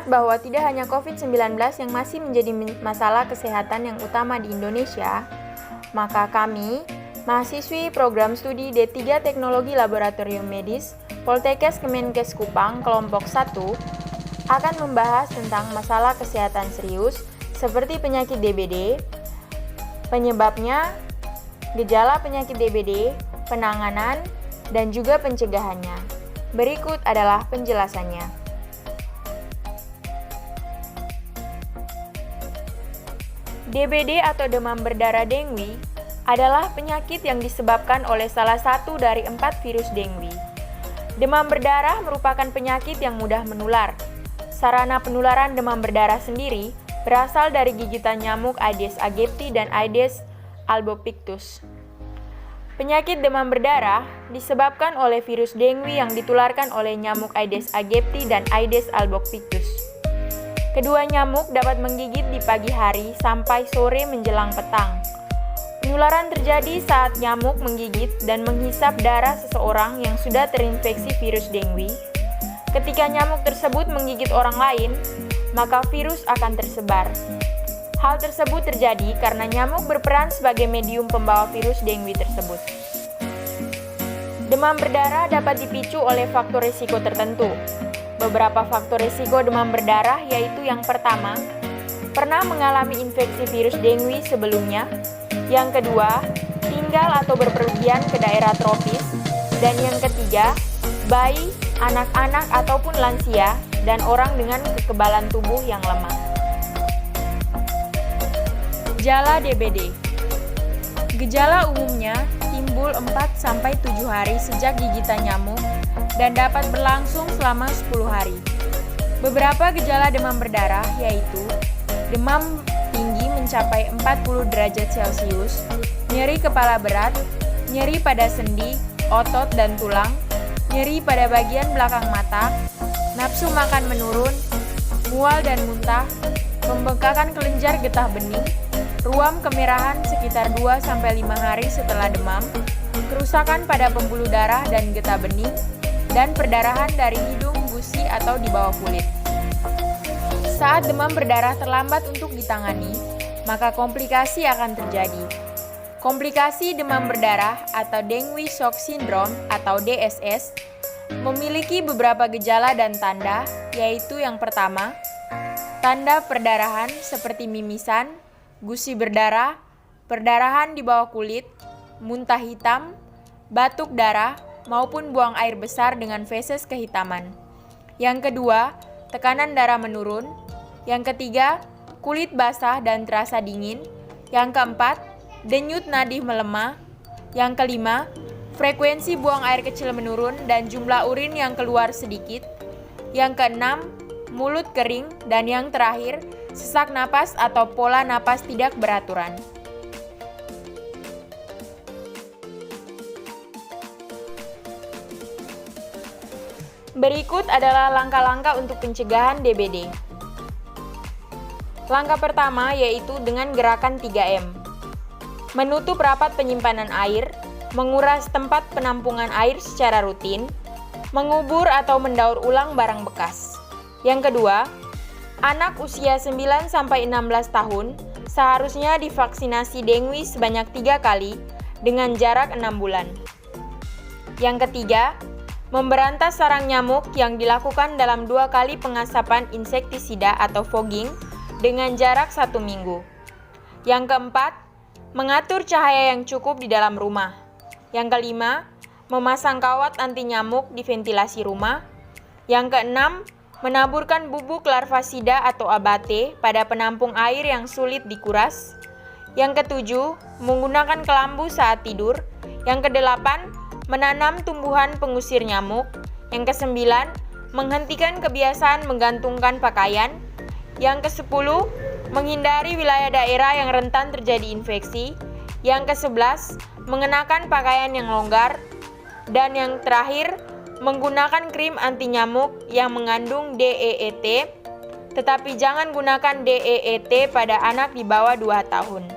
Mengingat bahwa tidak hanya COVID-19 yang masih menjadi masalah kesehatan yang utama di Indonesia, maka kami, mahasiswi program studi D3 Teknologi Laboratorium Medis, Poltekkes Kemenkes Kupang, kelompok 1, akan membahas tentang masalah kesehatan serius seperti penyakit DBD, penyebabnya, gejala penyakit DBD, penanganan, dan juga pencegahannya. Berikut adalah penjelasannya. DBD atau demam berdarah dengue adalah penyakit yang disebabkan oleh salah satu dari 4 virus dengue. Demam berdarah merupakan penyakit yang mudah menular. Sarana penularan demam berdarah sendiri berasal dari gigitan nyamuk Aedes aegypti dan Aedes albopictus. Penyakit demam berdarah disebabkan oleh virus dengue yang ditularkan oleh nyamuk Aedes aegypti dan Aedes albopictus. Kedua nyamuk dapat menggigit di pagi hari sampai sore menjelang petang. Penularan terjadi saat nyamuk menggigit dan menghisap darah seseorang yang sudah terinfeksi virus dengue. Ketika nyamuk tersebut menggigit orang lain, maka virus akan tersebar. Hal tersebut terjadi karena nyamuk berperan sebagai medium pembawa virus dengue tersebut. Demam berdarah dapat dipicu oleh faktor risiko tertentu. Beberapa faktor risiko demam berdarah yaitu yang pertama, pernah mengalami infeksi virus dengue sebelumnya. Yang kedua, tinggal atau berpergian ke daerah tropis. Dan yang ketiga, bayi, anak-anak ataupun lansia, dan orang dengan kekebalan tubuh yang lemah. Gejala DBD. Gejala umumnya timbul 4-7 hari sejak gigitan nyamuk dan dapat berlangsung selama 10 hari. Beberapa gejala demam berdarah yaitu demam tinggi mencapai 40 derajat Celcius, nyeri kepala berat, nyeri pada sendi, otot dan tulang, nyeri pada bagian belakang mata, nafsu makan menurun, mual dan muntah, pembengkakan kelenjar getah bening, ruam kemerahan sekitar 2-5 hari setelah demam, kerusakan pada pembuluh darah dan getah bening, dan perdarahan dari hidung, gusi, atau di bawah kulit. Saat demam berdarah terlambat untuk ditangani, maka komplikasi akan terjadi. Komplikasi demam berdarah atau Dengue Shock Syndrome atau DSS memiliki beberapa gejala dan tanda, yaitu yang pertama, tanda perdarahan seperti mimisan, gusi berdarah, perdarahan di bawah kulit, muntah hitam, batuk darah, maupun buang air besar dengan feses kehitaman. Yang kedua, tekanan darah menurun. Yang ketiga, kulit basah dan terasa dingin. Yang keempat, denyut nadih melemah. Yang kelima, frekuensi buang air kecil menurun dan jumlah urin yang keluar sedikit. Yang keenam, mulut kering. Dan yang terakhir, sesak napas atau pola napas tidak beraturan. Berikut adalah langkah-langkah untuk pencegahan DBD. Langkah pertama yaitu dengan gerakan 3M. Menutup rapat penyimpanan air, menguras tempat penampungan air secara rutin, mengubur atau mendaur ulang barang bekas. Yang kedua, anak usia 9-16 tahun seharusnya divaksinasi dengue sebanyak 3 kali dengan jarak 6 bulan. Yang ketiga, memberantas sarang nyamuk yang dilakukan dalam 2 kali pengasapan insektisida atau fogging dengan jarak 1 minggu. Yang keempat, mengatur cahaya yang cukup di dalam rumah. Yang kelima, memasang kawat anti nyamuk di ventilasi rumah. Yang keenam, menaburkan bubuk larvasida atau abate pada penampung air yang sulit dikuras. Yang ketujuh, menggunakan kelambu saat tidur. Yang kedelapan, menanam tumbuhan pengusir nyamuk. Yang kesembilan, menghentikan kebiasaan menggantungkan pakaian. Yang ke-10, menghindari wilayah daerah yang rentan terjadi infeksi. Yang ke-11, mengenakan pakaian yang longgar. Dan yang terakhir, menggunakan krim anti nyamuk yang mengandung DEET, tetapi jangan gunakan DEET pada anak di bawah 2 tahun.